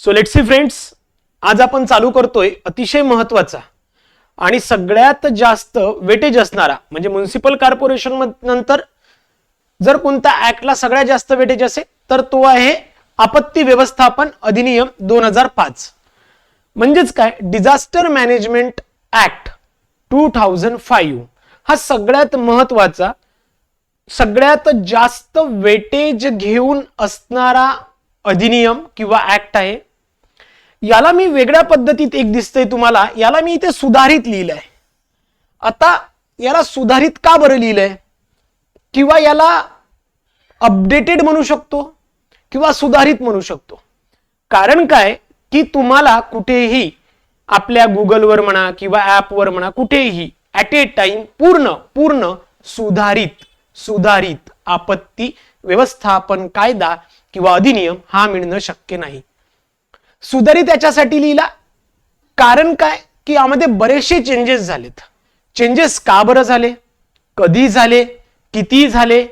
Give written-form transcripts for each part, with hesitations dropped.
So let's see friends, आज आपण चालू करतोय अतिशय महत्वाचा आणि सगळ्यात जास्त वेटेज असणारा म्हणजे म्युनिसिपल कॉर्पोरेशन नंतर जर कोणत्या ऍक्टला सगळ्यात जास्त वेटेज असेल तर तो आहे आपत्ती व्यवस्थापन अधिनियम 2005. म्हणजेच काय, डिझास्टर मॅनेजमेंट ऍक्ट 2005 हा सगळ्यात महत्वाचा, सगळ्यात जास्त वेटेज घेऊन असणारा अधिनियम किंवा ऍक्ट आहे. याला मी वेगळ्या पद्धतीत एक दिसतंय तुम्हाला, याला मी इथे सुधारित लिहिलंय. आता याला सुधारित का बरं लिहिलंय किंवा याला अपडेटेड म्हणू शकतो किंवा सुधारित म्हणू शकतो. कारण काय की तुम्हाला कुठेही आपल्या गुगलवर म्हणा किंवा ऍपवर म्हणा कुठेही ऍट ए टाइम पूर्ण सुधारित आपत्ती व्यवस्थापन कायदा किंवा अधिनियम हा मिळणं शक्य नाही. सुधारित याच्यासाठी लिहिला कारण काय की यामध्ये बरेचसे चेंजेस झालेत. चेंजेस का बरं झाले, कधी झाले, किती झाले,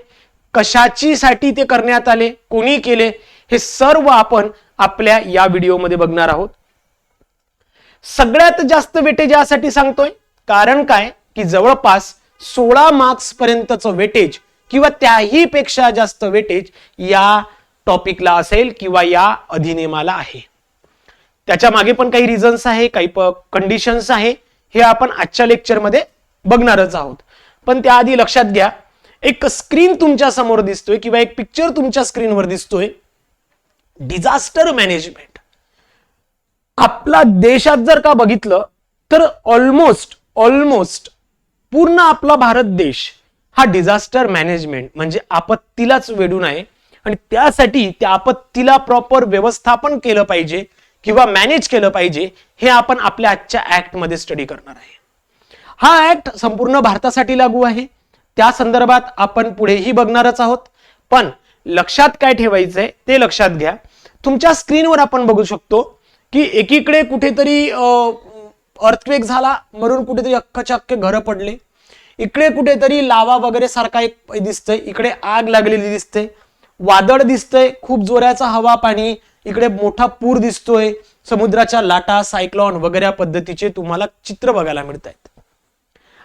कशाची साठी ते करण्यात आले, कोणी केले, हे सर्व आपण आपल्या या व्हिडिओमध्ये बघणार आहोत. सगळ्यात जास्त वेटेज यासाठी सांगतोय कारण काय की जवळपास 16 मार्क्स पर्यंतचं वेटेज किंवा त्याही पेक्षा जास्त वेटेज या टॉपिकला असेल किंवा या अधिनियमाला आहे. त्याच्या मागे पण काही रिझन्स आहे, काही कंडिशन्स आहे, हे आपण आजच्या लेक्चरमध्ये बघणारच आहोत. पण त्याआधी लक्षात घ्या, एक स्क्रीन तुमच्या समोर दिसतोय किंवा एक पिक्चर तुमच्या स्क्रीनवर दिसतोय. डिझास्टर मॅनेजमेंट आपला देशात जर का बघितलं तर ऑलमोस्ट पूर्ण आपला भारत देश हा डिझास्टर मॅनेजमेंट म्हणजे आपत्तीलाच वेढून आहे आणि त्यासाठी त्या आपत्तीला प्रॉपर व्यवस्थापन केलं पाहिजे किंवा मॅनेज केलं पाहिजे, हे आपण आपल्या आजच्या ऍक्ट मध्ये स्टडी करणार आहे. हा ऍक्ट संपूर्ण भारतासाठी लागू आहे. त्या संदर्भात आपण पुढेही बघणारच आहोत. पण लक्षात काय ठेवायचंय ते लक्षात घ्या. तुमच्या स्क्रीनवर आपण बघू शकतो की एकीकडे कुठेतरी अर्थक्वेक झाला म्हणून कुठेतरी अख्खाच्या अख्खे घरं पडले, इकडे कुठेतरी लावा वगैरे सारखा एक दिसतंय, इकडे आग लागलेली दिसते, वादळ दिसतंय, खूप जोराचा हवा पाणी, इकडे मोठा पूर दिसतोय, समुद्राच्या लाटा, सायक्लॉन वगैरे पद्धतीचे तुम्हाला चित्र बघायला मिळत आहेत.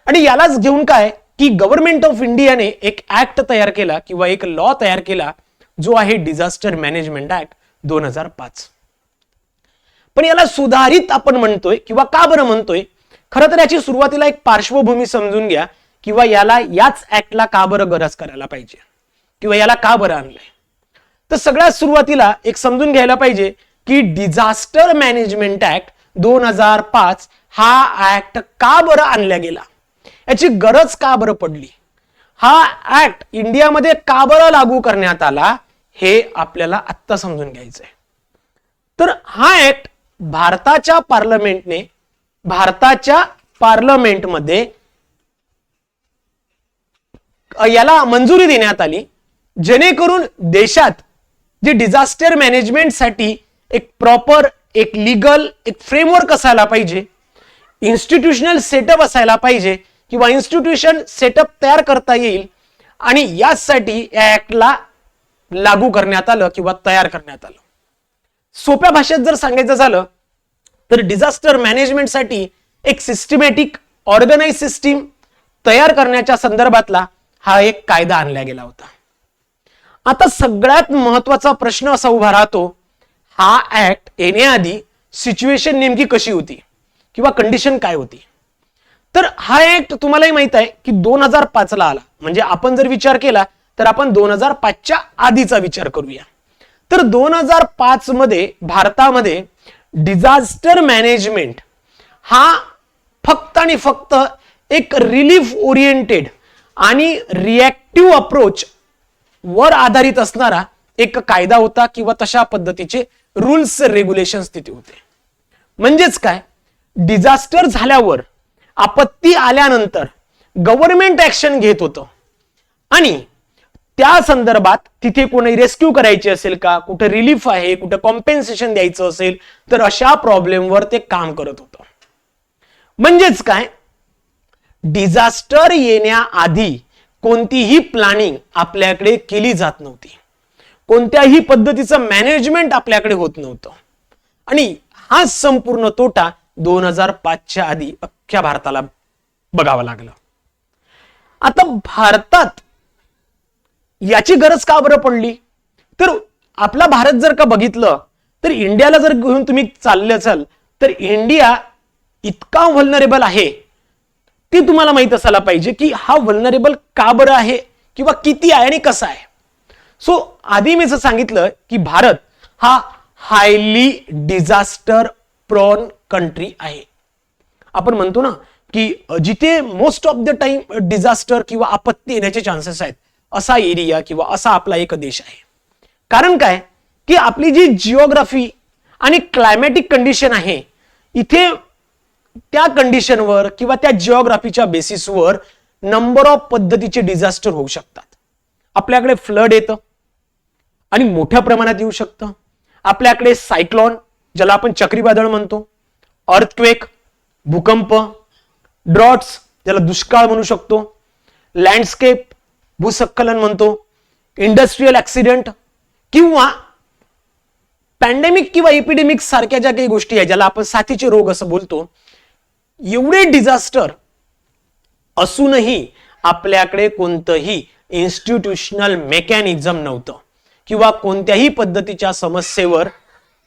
आणि यालाच घेऊन काय की गव्हर्नमेंट ऑफ इंडियाने एक ऍक्ट तयार केला किंवा एक लॉ तयार केला जो आहे डिझास्टर मॅनेजमेंट ऍक्ट 2005. पण याला सुधारित आपण म्हणतोय किंवा का बरं म्हणतोय, खरं तर याची सुरुवातीला एक पार्श्वभूमी समजून घ्या किंवा याला याच ऍक्टला का बरं गरज करायला पाहिजे किंवा याला का बरं आणलंय. तर सगळ्यात सुरुवातीला एक समजून घ्यायला पाहिजे की डिझास्टर मॅनेजमेंट ऍक्ट 2005 हा ऍक्ट का बरं आणला गेला, याची गरज का बरं पडली, हा ऍक्ट इंडियामध्ये का बरं लागू करण्यात आला, हे आपल्याला आत्ता समजून घ्यायचंय. तर हा ऍक्ट भारताच्या पार्लमेंटमध्ये याला मंजुरी देण्यात आली जेणेकरून देशात जे डिझास्टर मॅनेजमेंट साठी एक प्रॉपर एक लीगल एक फ्रेमवर्क असायला पाहिजे, इन्स्टिट्यूशनल सेटअप असायला पाहिजे किंवा इन्स्टिट्यूशन सेटअप तयार करता येईल आणि यासाठी या ऍक्टला लागू करण्यात आलं किंवा तयार करण्यात आलं. सोप्या भाषेत जर सांगायचं झालं तर डिझास्टर मॅनेजमेंट साठी एक सिस्टमॅटिक ऑर्गनाइज सिस्टीम तयार करण्याच्या संदर्भातला हा एक कायदा आणला गेला होता. आता सगळ्यात महत्वाचा प्रश्न असा उभा राहतो, हा ऍक्ट येण्याआधी सिच्युएशन नेमकी कशी होती किंवा कंडिशन काय होती. तर हा ऍक्ट तुम्हालाही माहित आहे की 2005 ला आला. म्हणजे आपण जर विचार केला तर आपण 2005च्या आधीचा विचार करूया. तर 2005 मध्ये भारतामध्ये डिझास्टर मॅनेजमेंट हा फक्त आणि फक्त एक रिलीफ ओरिएंटेड आणि रिएक्टिव्ह अप्रोच वर आधारित असणारा एक कायदा होता किंवा तशा पद्धतीचे रूल्स रेग्युलेशन्स तिथे होते. म्हणजेच काय, डिझास्टर झाल्यावर आपत्ती आल्यानंतर गव्हर्नमेंट ऍक्शन घेत होतं आणि त्या संदर्भात तिथे कोणी रेस्क्यू करायची असेल का, कुठे रिलीफ आहे, कुठे कॉम्पेन्सेशन द्यायचं असेल तर अशा प्रॉब्लेमवर ते काम करत होतं. म्हणजेच काय, डिझास्टर येण्याआधी कोणतीही प्लॅनिंग आपल्याकडे केली जात नव्हती, कोणत्याही पद्धतीचं मॅनेजमेंट आपल्याकडे होत नव्हतं आणि हा संपूर्ण तोटा 2005च्या आधी अख्ख्या भारताला बघावं लागलं. आता भारतात याची गरज का बरं पडली? तर आपला भारत जर का बघितलं तर इंडियाला जर घेऊन तुम्ही चालले असाल तर इंडिया इतका व्हल्नरेबल आहे ते तुम्हाला माहित असायला पाहिजे की हा व्हल्नरेबल का बरं आहे किंवा किती आहे आणि कसा आहे. सो आधी मी जर सांगितलं की भारत हा हायली डिझास्टर प्रोन कंट्री आहे. आपण म्हणतो ना की जिथे most of the time disaster किंवा आपत्ती येण्याचे चान्सेस आहेत असा एरिया किंवा असा आपला एक देश आहे. कारण काय की आपली जी जिओग्राफी आणि क्लायमॅटिक कंडिशन आहे इथे त्या कंडिशनवर किंवा त्या जिओग्राफीच्या बेसिसवर नंबर ऑफ पद्धतीचे डिझास्टर होऊ शकतात. आपल्याकडे फ्लड येतं आणि मोठ्या प्रमाणात येऊ शकतं. आपल्याकडे सायक्लॉन ज्याला आपण चक्रीवादळ म्हणतो, अर्थक्वेक भूकंप, ड्रॉट्स ज्याला दुष्काळ म्हणू शकतो, लँडस्केप भूस्खलन म्हणतो, इंडस्ट्रियल ऍक्सिडेंट किंवा पॅन्डेमिक किंवा एपिडेमिक सारख्या ज्या काही गोष्टी आहेत ज्याला आपण साथीचे रोग असं बोलतो, एवढे डिझास्टर असूनही आपल्याकडे कोणतंही इन्स्टिट्यूशनल मेकॅनिझम नव्हतं किंवा कोणत्याही पद्धतीच्या समस्येवर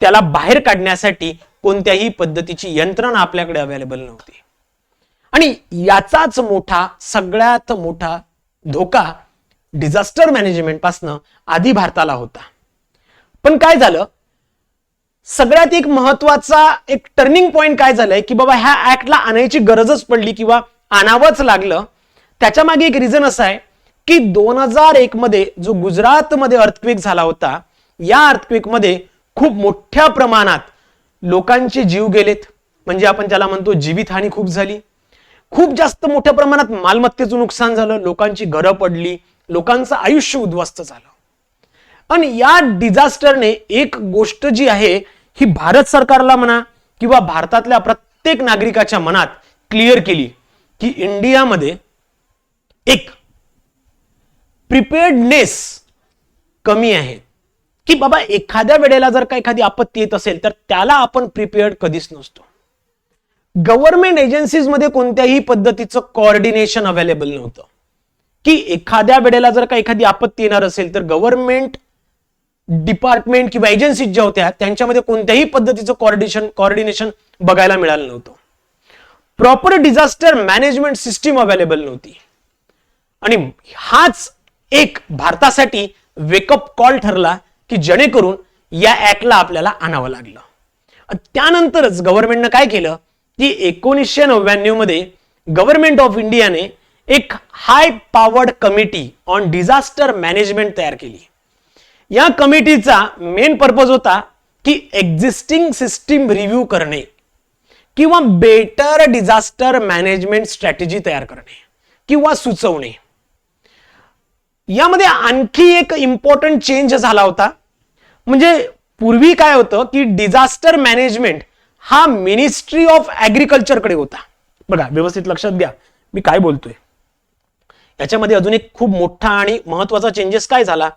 त्याला बाहेर काढण्यासाठी कोणत्याही पद्धतीची यंत्रणा आपल्याकडे अवेलेबल नव्हती. आणि याचाच सगळ्यात मोठा धोका डिझास्टर मॅनेजमेंट पासून आधी भारताला होता. पण काय झालं, सगळ्यात एक महत्वाचा एक टर्निंग पॉइंट काय झालंय की बाबा ह्या ऍक्टला आणायची गरजच पडली किंवा आणावंच लागलं. त्याच्या मागे एक रिझन असं आहे की 2001 मध्ये जो गुजरातमध्ये अर्थक्वेक झाला होता, या अर्थक्वेक मध्ये खूप मोठ्या प्रमाणात लोकांचे जीव गेलेत, म्हणजे आपण ज्याला म्हणतो जीवितहानी खूप झाली. खूप जास्त मोठ्या प्रमाणात मालमत्तेचं नुकसान झालं, लोकांची घरं पडली, लोकांचं आयुष्य उद्ध्वस्त झालं. आणि या डिझास्टरने एक गोष्ट जी आहे ही भारत सरकारला म्हणा किंवा भारतातल्या प्रत्येक नागरिकाच्या मनात क्लिअर केली की इंडियामध्ये एक प्रिपेअर्डनेस कमी आहे की बाबा एखाद्या वेळेला जर का एखादी आपत्ती येत असेल तर त्याला आपण प्रिपेअर्ड कधीच नसतो. गव्हर्नमेंट एजन्सीज मध्ये कोणत्याही पद्धतीचं कोऑर्डिनेशन अवेलेबल नव्हतं की एखाद्या वेळेला जर का एखादी आपत्ती येणार असेल तर गव्हर्नमेंट डिपार्टमेंट किंवा एजन्सीज ज्या होत्या त्यांच्यामध्ये कोणत्याही पद्धतीचं कोऑर्डिनेशन बघायला मिळालं नव्हतं. Proper disaster management system available नव्हती. आणि हाच एक भारतासाठी वेकअप कॉल ठरला की जेणेकरून या ऍक्टला आपल्याला आणावं लागलं. त्यानंतरच गव्हर्नमेंटनं काय केलं की 1999 मध्ये गव्हर्नमेंट ऑफ इंडियाने एक high powered committee on disaster management तयार केली. या कमिटीचा मेन पर्पज होता की एक्झिस्टिंग सिस्टीम रिव्ह्यू करणे किंवा बेटर डिझास्टर मॅनेजमेंट स्ट्रॅटेजी तयार करणे किंवा सुचवणे. यामध्ये आणखी एक इम्पॉर्टंट चेंज झाला होता. म्हणजे पूर्वी काय होतं की डिझास्टर मॅनेजमेंट हा मिनिस्ट्री ऑफ ऍग्रिकल्चर कडे होता. बघा व्यवस्थित लक्षात घ्या मी काय बोलतोय. याच्यामध्ये अजून एक खूप मोठा आणि महत्वाचा चेंजेस काय झाला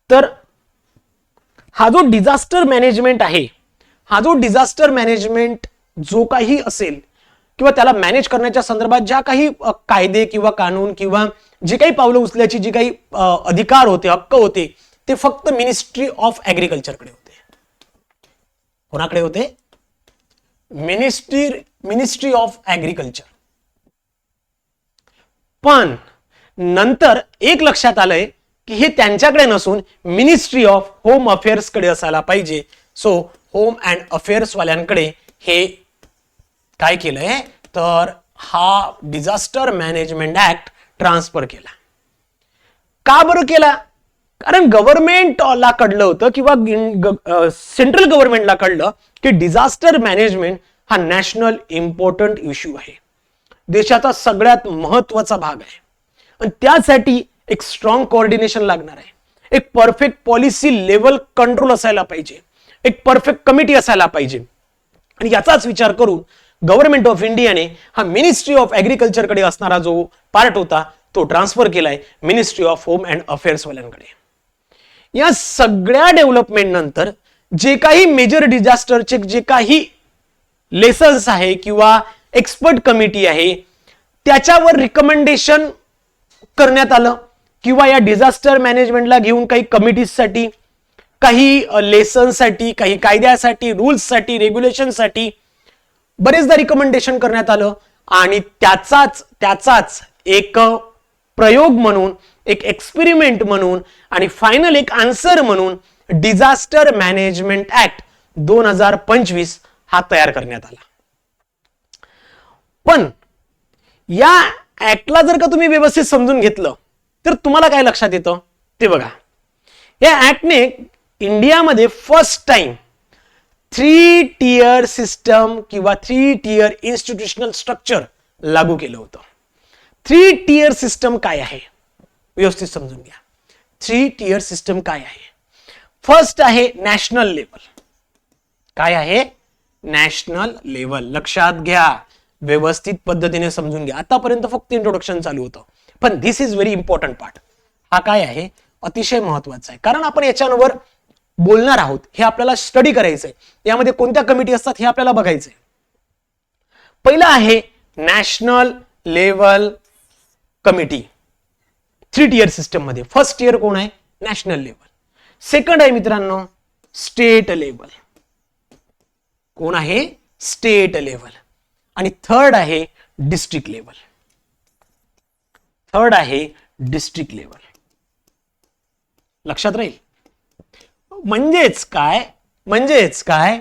तर हा जो डिझास्टर मॅनेजमेंट आहे, हा जो डिझास्टर मॅनेजमेंट जो काही असेल किंवा त्याला मॅनेज करण्याच्या संदर्भात ज्या काही कायदे किंवा कानून किंवा जी काही पावलं उचलायची जी काही अधिकार होते, हक्क होते, ते फक्त मिनिस्ट्री ऑफ ऍग्रिकल्चर कडे होते. कोणाकडे होते? Ministry of agriculture. पण नंतर एक लक्षात आलंय की हे त्यांच्याकडे नसून मिनिस्ट्री ऑफ होम अफेअर्स कडे असायला पाहिजे. सो होम अँड अफेअर्स वाल्यांकडे हे काय केलंय तर हा डिझास्टर मॅनेजमेंट ऍक्ट ट्रान्सफर केला. का बरं केला? कारण गव्हर्नमेंटला कळलं होतं किंवा सेंट्रल गव्हर्नमेंटला कळलं की डिझास्टर मॅनेजमेंट हा नॅशनल इम्पॉर्टंट इश्यू आहे, देशाचा सगळ्यात महत्वाचा भाग आहे. आणि त्यासाठी एक स्ट्रॉंग कोऑर्डिनेशन लागणार आहे, एक परफेक्ट पॉलिसी लेवल कंट्रोल असायला पाहिजे, एक परफेक्ट कमिटी असायला पाहिजे. आणि याचाच विचार करून गव्हर्नमेंट ऑफ इंडियाने हा मिनिस्ट्री ऑफ ऍग्रिकल्चर कडे असणारा जो पार्ट होता तो ट्रान्सफर केलाय ministry of home and affairs वाल्यांकडे. या सगळ्या डेव्हलपमेंट नंतर जे काही मेजर डिझास्टरचे जे काही लेसन्स आहे किंवा एक्सपर्ट कमिटी आहे त्याच्यावर रिकमेंडेशन करण्यात आलं, किंवा या डिझास्टर मॅनेजमेंटला घेऊन काही कमिटीजसाठी, काही लेसन्ससाठी, काही कायद्यासाठी, रूल्ससाठी, रेग्युलेशनसाठी बरेचदा रिकमेंडेशन करण्यात आलं. आणि त्याचाच एक प्रयोग म्हणून, एक एक्सपेरिमेंट म्हणून आणि फायनल एक आन्सर म्हणून डिझास्टर मॅनेजमेंट ऍक्ट 2025 हा तयार करण्यात आला. पण या ऍक्टला जर का तुम्ही व्यवस्थित समजून घेतलं तर तुम्हाला काय लक्षात येतं ते बघा. या ऍक्टने इंडियामध्ये फर्स्ट टाइम 3 tier सिस्टम किंवा 3 tier इन्स्टिट्यूशनल स्ट्रक्चर लागू केलं होतं. 3 tier सिस्टम काय आहे व्यवस्थित समजून घ्या. 3 tier सिस्टम काय आहे? फर्स्ट आहे नॅशनल लेवल. काय आहे? National level. लक्षात घ्या, व्यवस्थित पद्धतीने समजून घ्या. आतापर्यंत फक्त इंट्रोडक्शन चालू होतं, पण दिस इज व्हेरी इम्पॉर्टंट पार्ट. हा काय आहे? अतिशय महत्वाचा आहे, कारण आपण याच्यावर बोलणार आहोत. हे आपल्याला स्टडी करायचंय. यामध्ये कोणत्या कमिटी असतात हे आपल्याला बघायचंय. पहिला आहे national level committee 3 tier system मध्ये. फर्स्ट टियर कोण आहे? National level. सेकंड आहे मित्रांनो स्टेट लेवल. कोण आहे? State level. आणि थर्ड आहे डिस्ट्रिक्ट लेवल. थर्ड आहे डिस्ट्रिक्ट लेवल. लक्षात राहील. म्हणजेच काय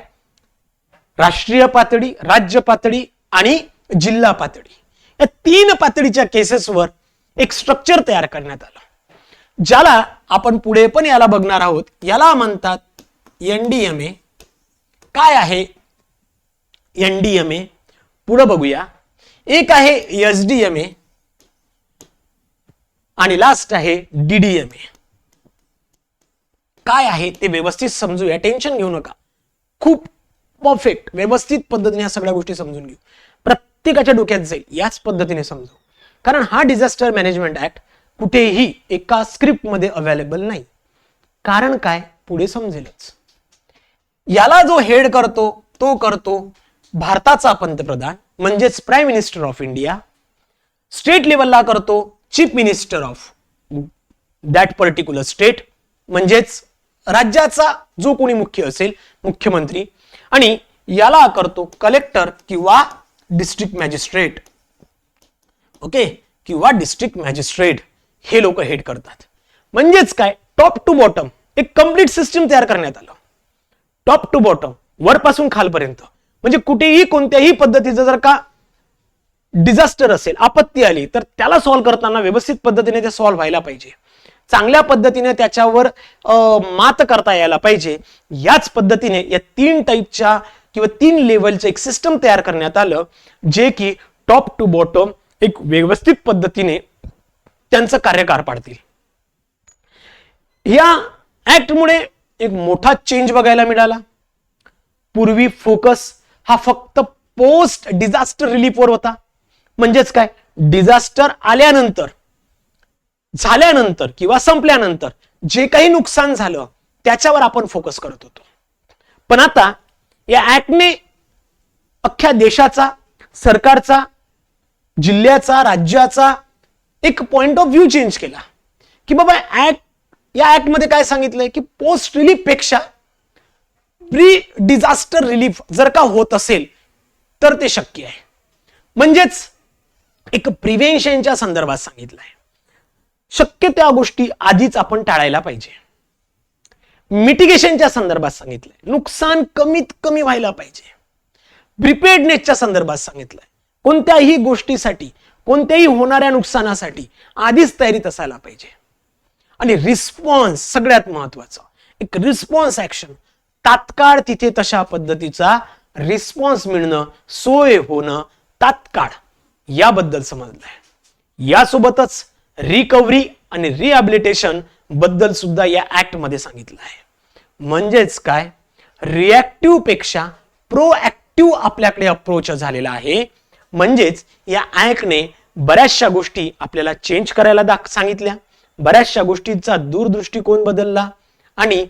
राष्ट्रीय पातळी, राज्य पातळी आणि जिल्हा पातळी या 3 पातळीच्या केसेसवर एक स्ट्रक्चर तयार करण्यात आलं, ज्याला आपण पुढे पण याला बघणार आहोत. याला म्हणतात एनडीएमए. काय आहे एनडीएमए? पुढे बघूया. एक आहे एसडीएमए आणि लास्ट आहे डीडीएमए. काय आहे ते व्यवस्थित समजूया. टेन्शन घेऊ नका. खूप परफेक्ट व्यवस्थित पद्धतीने या सगळ्या गोष्टी समजून घेऊ. प्रत्येकाच्या डोक्यात जाईल याच पद्धतीने समजू. कारण हा डिझास्टर मॅनेजमेंट ऍक्ट कुठेही एका स्क्रिप्ट मध्ये अवेलेबल नाही. कारण काय? पुढे समजेलच. याला जो हेड करतो तो करतो भारताचा पंतप्रधान म्हणजेच prime minister of India. State लेवलला करतो chief minister of that particular state म्हणजेच राज्याचा जो कोणी मुख्य असेल मुख्यमंत्री. आणि याला करतो कलेक्टर किंवा डिस्ट्रिक्ट मॅजिस्ट्रेट. ओके, किंवा डिस्ट्रिक्ट मॅजिस्ट्रेट हे लोक हेड करतात. म्हणजेच काय? टॉप टू बॉटम एक कंप्लीट सिस्टम तयार करण्यात आलं. टॉप टू बॉटम, वरपासून खालपर्यंत. म्हणजे कुठेही कोणत्याही पद्धतीचं जर का डिझास्टर असेल, आपत्ती आली, तर त्याला सॉल्व्ह करताना व्यवस्थित पद्धतीने ते सॉल्व्ह व्हायला पाहिजे. चांगल्या पद्धतीने त्याच्यावर मात करता यायला पाहिजे. याच पद्धतीने या 3 टाईपच्या किंवा 3 लेवलचं एक सिस्टम तयार करण्यात आलं, जे की टॉप टू बॉटम एक व्यवस्थित पद्धतीने त्यांचं कार्य पार पाडतील. या ऍक्टमुळे एक मोठा चेंज बघायला मिळाला. पूर्वी फोकस हा फक्त पोस्ट डिझास्टर रिलीफवर होता. म्हणजेच काय? डिझास्टर आल्यानंतर, झाल्यानंतर किंवा संपल्यानंतर जे काही नुकसान झालं त्याच्यावर आपण फोकस करत होतो. पण आता या ऍक्टने अख्ख्या देशाचा, सरकारचा, जिल्ह्याचा, राज्याचा एक पॉइंट ऑफ व्ह्यू चेंज केला. की बाबा या ऍक्ट मध्ये काय सांगितलंय की पोस्ट रिलीफ पेक्षा प्री डिझास्टर रिलीफ जर का होत असेल तर ते शक्य आहे. म्हणजेच एक प्रिव्हेन्शनच्या संदर्भात सांगितलंय. शक्य त्या गोष्टी आधीच आपण टाळायला पाहिजे. मिटिगेशनच्या संदर्भात सांगितलंय, नुकसान कमीत कमी व्हायला पाहिजे. प्रिपेअर्डनेसच्या संदर्भात सांगितलंय, कोणत्याही गोष्टीसाठी, कोणत्याही होणाऱ्या नुकसानासाठी आधीच तयारीत असायला पाहिजे. आणि रिस्पॉन्स सगळ्यात महत्वाचं, एक रिस्पॉन्स ऍक्शन, तात्काळ तिथे तशा पद्धतीचा रिस्पॉन्स मिळणं, सोय होणं तात्काळ, याबद्दल समजलंय. यासोबतच रिकव्हरी आणि रिहॅबिलिटेशन बद्दल सुद्धा या ऍक्ट मध्ये सांगितलं आहे. म्हणजेच काय? रिॲक्टिव्ह पेक्षा प्रोऍक्टिव्ह आपल्याकडे अप्रोच झालेला आहे. म्हणजेच या ऍक्टने बऱ्याचशा गोष्टी आपल्याला चेंज करायला सांगितल्या, बऱ्याचशा गोष्टींचा दूरदृष्टिकोन बदलला आणि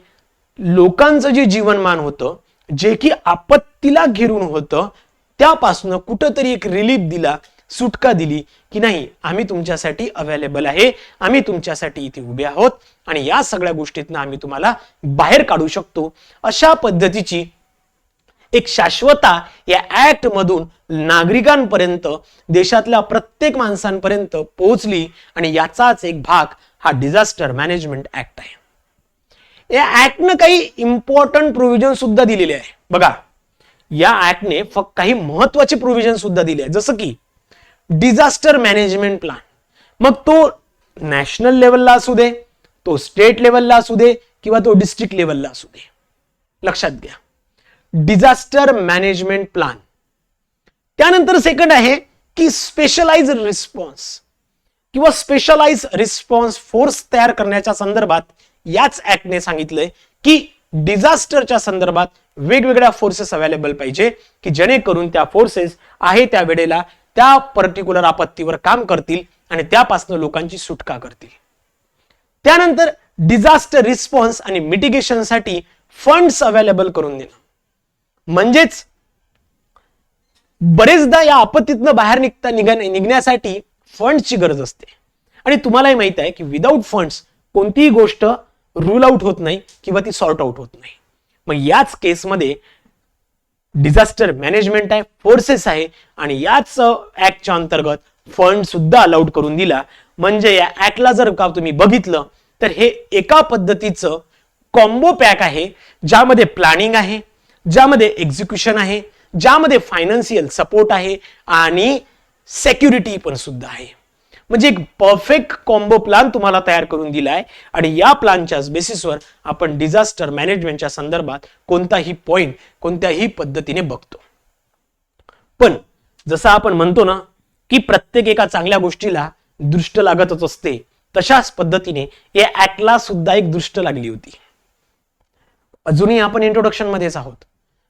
लोकांचं जे जीवनमान होतं, जे की आपत्तीला घेरून होतं, त्यापासून कुठंतरी एक रिलीफ दिला, सुटका दिली की नाही, आम्ही तुमच्यासाठी अवेलेबल आहे, आम्ही तुमच्यासाठी इथे उभे आहोत आणि या सगळ्या गोष्टीतनं आम्ही तुम्हाला बाहेर काढू शकतो. अशा पद्धतीची एक शाश्वता या ऍक्ट मधून नागरिकांपर्यंत, देशातल्या प्रत्येक माणसांपर्यंत पोहोचली आणि याचाच एक भाग हा डिझास्टर मॅनेजमेंट ऍक्ट आहे. या ऍक्टनं काही इम्पॉर्टंट प्रोव्हिजन सुद्धा दिलेले आहे. बघा, या ऍक्टने फक्त काही महत्वाचे प्रोव्हिजन सुद्धा दिले आहे, जसं की डिझास्टर मॅनेजमेंट प्लॅन. मग तो नॅशनल लेवलला असू दे, तो स्टेट लेवलला असू दे किंवा तो डिस्ट्रिक्ट लेवलला असू दे. लक्षात घ्या, डिझास्टर मॅनेजमेंट प्लॅन. त्यानंतर सेकंड आहे की स्पेशलाइज रिस्पॉन्स किंवा स्पेशलाइज रिस्पॉन्स फोर्स तयार करण्याच्या संदर्भात याच ऍक्टने सांगितलंय की डिझास्टरच्या संदर्भात वेगवेगळ्या फोर्सेस अवेलेबल पाहिजे की जेणेकरून त्या फोर्सेस आहे त्या वेळेला त्या पर्टिक्युलर आपत्तीवर काम करतील आणि त्यापासून लोकांची सुटका करतील. त्यानंतर डिझास्टर रिस्पॉन्स आणि मिटिगेशनसाठी फंड्स अवेलेबल करून देणं. म्हणजेच बरेचदा या आपत्तीतनं बाहेर निघण्यासाठी फंड्सची गरज असते आणि तुम्हालाही माहित आहे की विदाऊट फंड्स कोणतीही गोष्ट रूल आउट होत नाही किंवा ती सॉर्ट आउट होत नाही. मग याच केसमध्ये डिझास्टर मॅनेजमेंट आहे, फोर्सेस आहे आणि याच ऍक्टच्या अंतर्गत फंड सुद्धा अलाउड करून दिला. म्हणजे या ऍक्टला जर का तुम्ही बघितलं तर हे एका पद्धतीचं कॉम्बो पॅक आहे, ज्यामध्ये प्लॅनिंग आहे, ज्यामध्ये एक्झिक्युशन आहे, ज्यामध्ये फायनान्शियल सपोर्ट आहे आणि सेक्युरिटी पण सुद्धा आहे. म्हणजे एक परफेक्ट कॉम्बो प्लॅन तुम्हाला तयार करून दिलाय आणि या प्लॅनच्याच बेसिसवर आपण डिझास्टर मॅनेजमेंटच्या संदर्भात कोणताही पॉइंट कोणत्याही पद्धतीने बघतो. पण जसं आपण म्हणतो ना की प्रत्येक एका चांगल्या गोष्टीला दृष्ट लागतच असते, तशाच पद्धतीने या ऍक्टला सुद्धा एक दृष्ट लागली होती. अजूनही आपण इंट्रोडक्शन मध्येच आहोत.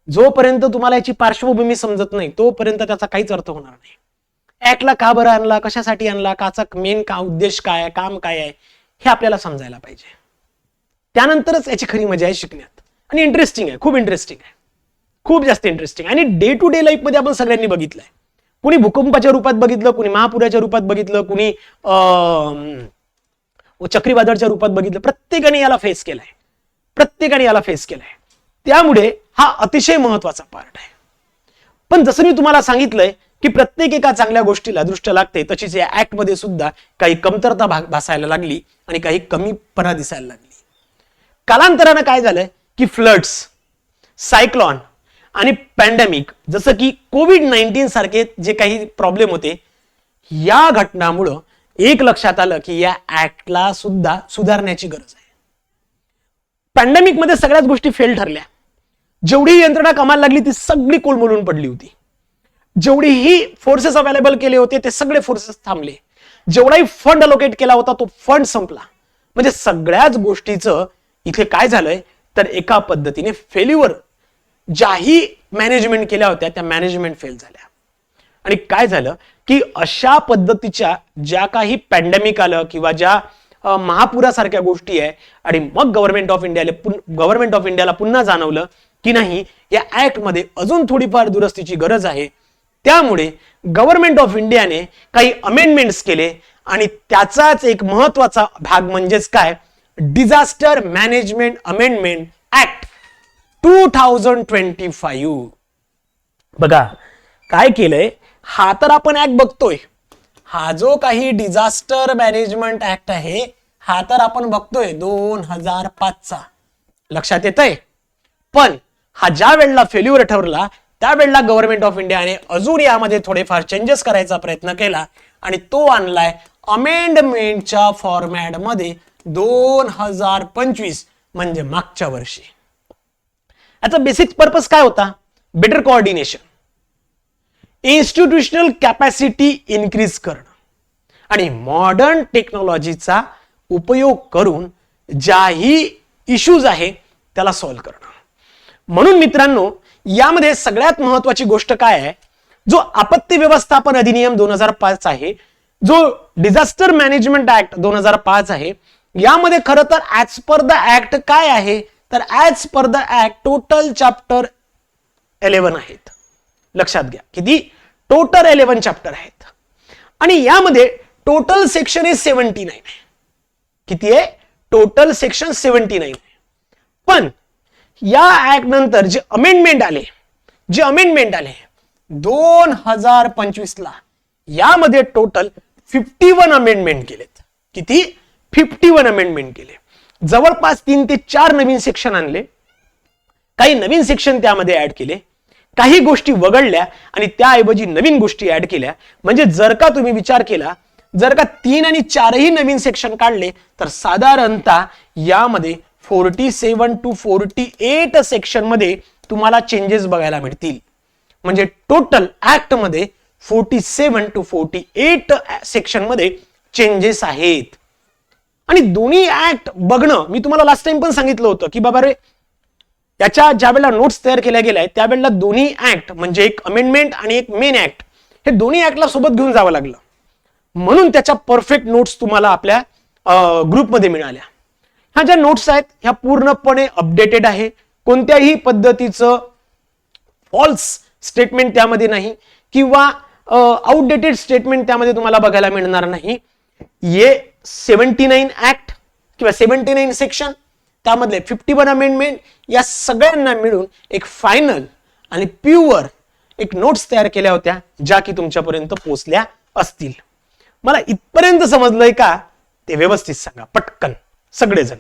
जोपर्यंत तुम्हाला याची पार्श्वभूमी समजत नाही तोपर्यंत त्याचा काहीच अर्थ होणार नाही. ऍक्टला का बरं आणला, कशासाठी आणला, काचा मेन का उद्देश काय आहे, काम काय आहे, हे आपल्याला समजायला पाहिजे. त्यानंतरच याची खरी मजा आहे शिकण्यात. आणि इंटरेस्टिंग आहे, खूप इंटरेस्टिंग आहे, खूप जास्त इंटरेस्टिंग. आणि डे टू डे लाईफ मध्ये आपण सगळ्यांनी बघितलंय. कुणी भूकंपाच्या रूपात बघितलं, कुणी महापुराच्या रूपात बघितलं, कुणी चक्रीवादळच्या रूपात बघितलं. प्रत्येकाने याला फेस केलाय, प्रत्येकाने याला फेस केलाय. त्यामुळे हा अतिशय महत्वाचा पार्ट आहे. पण जसं मी तुम्हाला सांगितलंय की प्रत्येक एका चांगल्या गोष्टीला दृष्ट लागते, तशीच या ऍक्ट मध्ये सुद्धा काही कमतरता भासायला लागली आणि काही कमीपणा दिसायला लागली. कालांतरानं काय झालंय की फ्लड्स, सायक्लॉन आणि पॅन्डेमिक, जसं की कोविड-19 सारखे जे काही प्रॉब्लेम होते, या घटनामुळं एक लक्षात आलं की या ऍक्टला सुद्धा सुधारण्याची गरज आहे. पॅन्डेमिक मध्ये सगळ्याच गोष्टी फेल ठरल्या. जेवढी यंत्रणा कामाला लागली ती सगळी कोलमडून पडली होती. जेवढेही फोर्सेस अवेलेबल केले होते ते सगळे फोर्सेस थांबले. जेवढाही फंड अलोकेट केला होता तो फंड संपला. म्हणजे सगळ्याच गोष्टीचं इथे काय झालंय तर एका पद्धतीने फेल्युअर, ज्याही मॅनेजमेंट केल्या होत्या त्या मॅनेजमेंट फेल झाल्या. आणि काय झालं की अशा पद्धतीच्या ज्या काही पॅन्डेमिक आलं किंवा ज्या महापुरासारख्या गोष्टी आहे आणि मग गव्हर्नमेंट ऑफ इंडियाला पुन्हा जाणवलं की नाही, या ऍक्ट मध्ये अजून थोडीफार दुरुस्तीची गरज आहे. त्यामुळे गव्हर्नमेंट ऑफ इंडियाने काही अमेंडमेंट्स केले आणि त्याचाच एक महत्वाचा भाग म्हणजेच काय, डिझास्टर मॅनेजमेंट अमेंडमेंट ऍक्ट 2025. बघा काय केलंय, हा तर आपण ऍक्ट बघतोय, हा जो काही डिझास्टर मॅनेजमेंट ऍक्ट आहे हा तर आपण बघतोय 2005चा. लक्षात येतंय. पण हा ज्या वेळेला फेल्युअर ठरला त्यावेळेला गव्हर्नमेंट ऑफ इंडियाने अजून यामध्ये थोडेफार चेंजेस करायचा प्रयत्न केला आणि तो आणलाय अमेंडमेंटच्या फॉर्मॅट मध्ये 2025, म्हणजे मागच्या वर्षी. याचा बेसिक पर्पस काय होता, better coordination, institutional capacity increase करणं आणि मॉडर्न टेक्नॉलॉजीचा उपयोग करून ज्याही इश्यूज आहे त्याला सॉल्व्ह करणं. म्हणून मित्रांनो, यामध्ये सगळ्यात महत्वाची गोष्ट काय आहे, जो आपत्ती व्यवस्थापन अधिनियम 2005 आहे, जो डिझास्टर मॅनेजमेंट ऍक्ट 2005 आहे, यामध्ये खरं तर ऍज पर द ऍक्ट काय आहे तर as per the act total chapter 11 आहेत. लक्षात घ्या किती टोटल 11 चॅप्टर आहेत आणि यामध्ये टोटल सेक्शन इज 79 आहे. किती आहे टोटल सेक्शन 79 आहे. पण या ऍक्ट नंतर जे अमेंडमेंट आले 2025 ला यामध्ये टोटल 51 अमेंडमेंट केलेत. किती 51 अमेंडमेंट केले. जवळपास 3 ते 4 नवीन सेक्शन आणले. काही नवीन सेक्शन त्यामध्ये ऍड केले. काही गोष्टी वगळल्या आणि त्याऐवजी नवीन गोष्टी ऍड केल्या. म्हणजे जर का तुम्ही विचार केला जर का 3 आणि 4ही नवीन सेक्शन काढले तर साधारणतः यामध्ये 47 to 48 सेक्शन मध्ये तुम्हाला चेंजेस बघायला मिळतील. म्हणजे टोटल ऍक्ट मध्ये 47 to 48 सेक्शन मध्ये चेंजेस आहेत. आणि दोन्ही ऍक्ट बघणं मी तुम्हाला लास्ट टाइम पण सांगितलं होतं की बाबा रे याच्या ज्या वेळेला नोट्स तयार केल्या गेल्या त्यावेळेला दोन्ही ऍक्ट म्हणजे एक अमेंडमेंट आणि एक मेन ऍक्ट हे दोन्ही ऍक्टला सोबत घेऊन जावं लागलं. म्हणून त्याच्या परफेक्ट नोट्स तुम्हाला आपल्या ग्रुपमध्ये मिळाल्या. ह्या ज्या नोट्स आहेत ह्या पूर्णपणे अपडेटेड आहे. कोणत्याही पद्धतीचं फॉल्स स्टेटमेंट त्यामध्ये नाही किंवा आउटडेटेड स्टेटमेंट त्यामध्ये तुम्हाला बघायला मिळणार नाही. ये 79 ऍक्ट किंवा 79 सेक्शन त्यामधले 51 अमेंडमेंट या सगळ्यांना मिळून एक फायनल आणि प्युअर एक नोट्स तयार केल्या होत्या ज्या की तुमच्यापर्यंत पोहोचल्या असतील. मला इथपर्यंत समजलंय का ते व्यवस्थित सांगा पटकन सगळेजण.